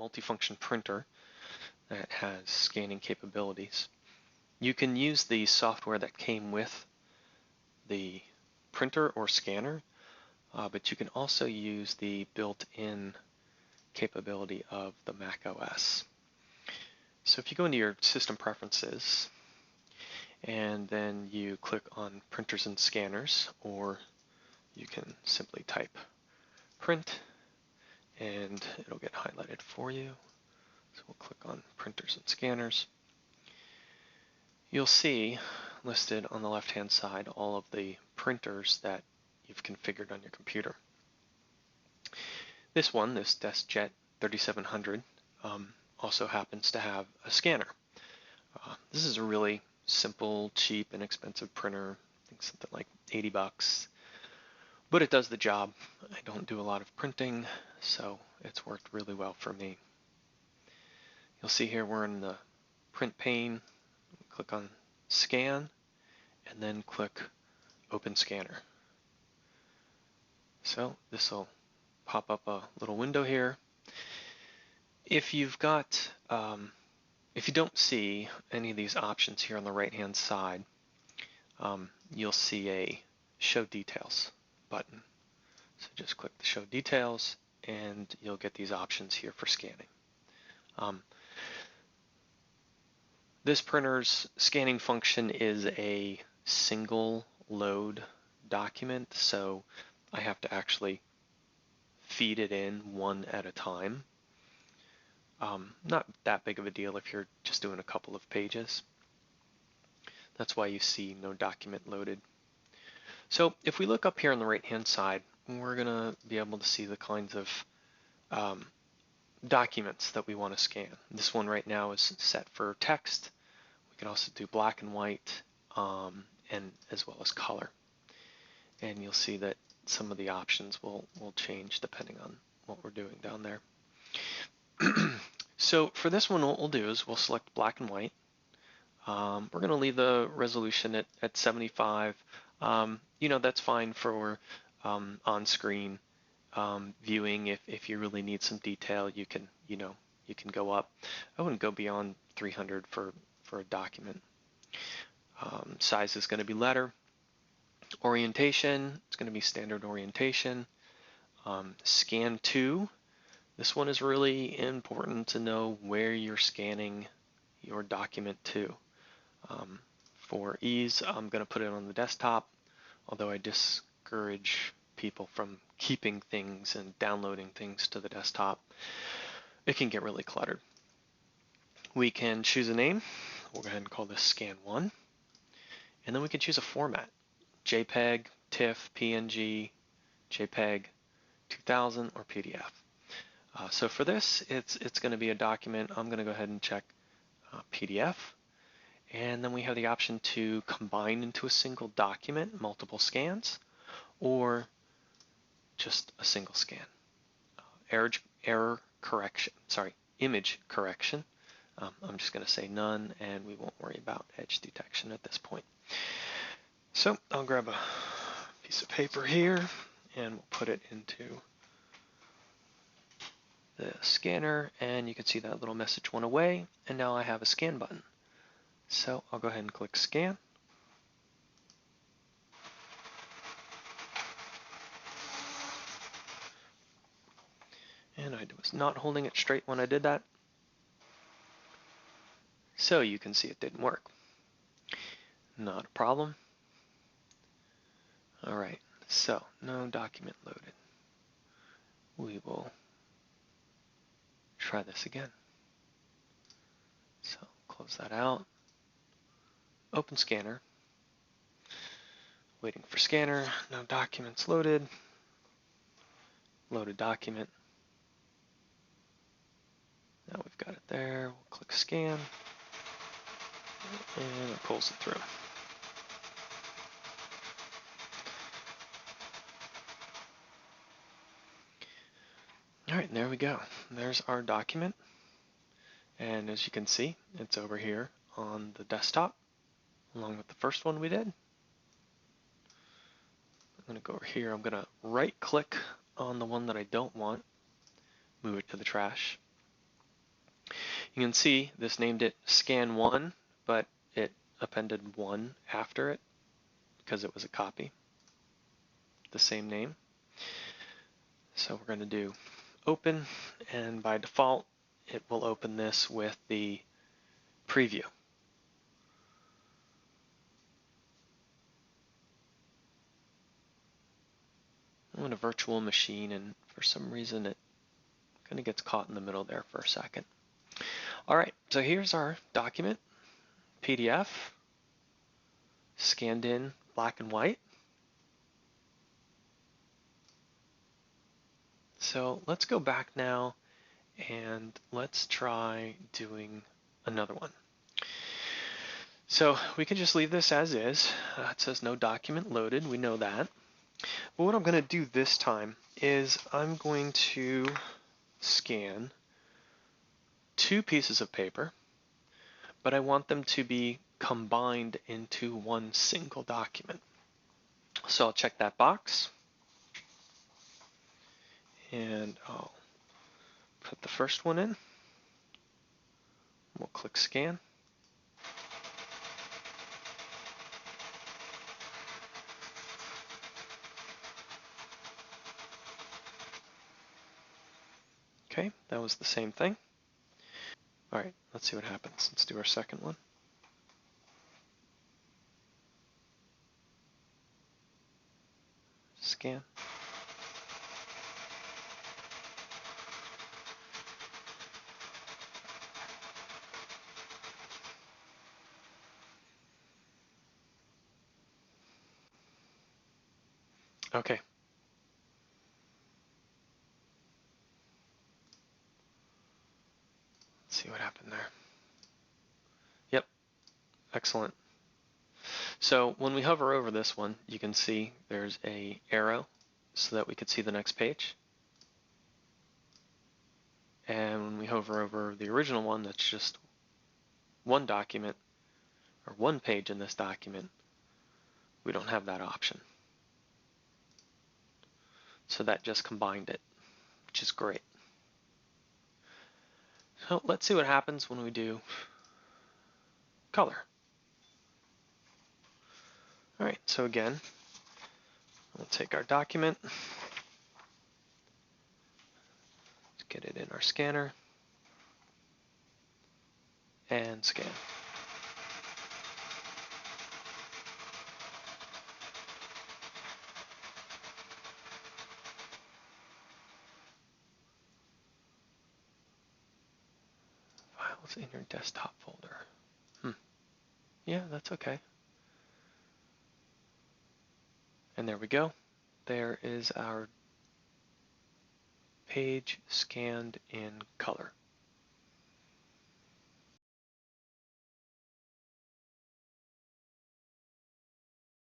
multifunction printer that has scanning capabilities. You can use the software that came with the printer or scanner, but you can also use the built-in capability of the Mac OS. So if you go into your system preferences and then you click on printers and scanners, or you can simply type print and it'll get highlighted for you. So we'll click on printers and scanners. You'll see listed on the left-hand side all of the printers that you've configured on your computer. This one, this DeskJet 3700, also happens to have a scanner. This is a really simple, cheap, inexpensive printer. I think something like 80 bucks. But it does the job. I don't do a lot of printing, so it's worked really well for me. You'll see here we're in the print pane. Click on Scan, and then click Open Scanner. So this will pop up a little window here. If you've got, if you don't see any of these options here on the right-hand side, you'll see a Show Details button. So just click the Show Details, and you'll get these options here for scanning. This printer's scanning function is a single load document, so I have to actually feed it in one at a time. Not that big of a deal if you're just doing a couple of pages. That's why you see no document loaded. So if we look up here on the right-hand side, we're going to be able to see the kinds of documents that we want to scan. This one right now is set for text. We can also do black and white, and as well as color. And you'll see that some of the options will change depending on what we're doing down there. So for this one, what we'll do is we'll select black and white. We're going to leave the resolution at 75. You know, that's fine for on-screen viewing. If you really need some detail, you can go up. I wouldn't go beyond 300 for a document. Size is going to be letter. Orientation, it's going to be standard orientation. Scan to, this one is really important to know where you're scanning your document to. For ease, I'm going to put it on the desktop, although I discourage people from keeping things and downloading things to the desktop. It can get really cluttered. We can choose a name. We'll go ahead and call this Scan 1. And then we can choose a format. JPEG, TIFF, PNG, JPEG, 2000, or PDF. So for this, it's going to be a document. I'm going to go ahead and check PDF. And then we have the option to combine into a single document multiple scans, or just a single scan. Image correction. I'm just going to say none, and we won't worry about edge detection at this point. So I'll grab a piece of paper here, and we'll put it into the scanner, and you can see that little message went away, and now I have a scan button. So I'll go ahead and click Scan. And I was not holding it straight when I did that. So you can see it didn't work. Not a problem. All right, so no document loaded. We will try this again. So close that out. Open scanner. Waiting for scanner. No documents loaded. Loaded document. Now we've got it there. We'll click scan. And it pulls it through. All right, there we go. There's our document. And as you can see, it's over here on the desktop, along with the first one we did. I'm going to go over here. I'm going to right-click on the one that I don't want, move it to the trash. You can see this named it scan 1, but it appended 1 after it because it was a copy, the same name. So we're going to do open, and by default it will open this with the preview. I'm in a virtual machine, and for some reason it kind of gets caught in the middle there for a second. All right, so here's our document, PDF, scanned in black and white. So let's go back now and let's try doing another one. So we can just leave this as is. It says no document loaded, we know that. But what I'm going to do this time is I'm going to scan 2 pieces of paper, but I want them to be combined into one single document. So I'll check that box, and I'll put the first one in. We'll click scan. Okay, that was the same thing. All right, let's see what happens. Let's do our second one. Scan. Okay. Let's see what happened there. Yep, excellent. So when we hover over this one, you can see there's a arrow so that we could see the next page. And when we hover over the original one, that's just one document or one page in this document, we don't have that option. So that just combined it, which is great. So let's see what happens when we do color. All right, so again, we'll take our document, let's get it in our scanner, and scan. Files in your desktop folder. Yeah, that's okay. And there we go. There is our page scanned in color.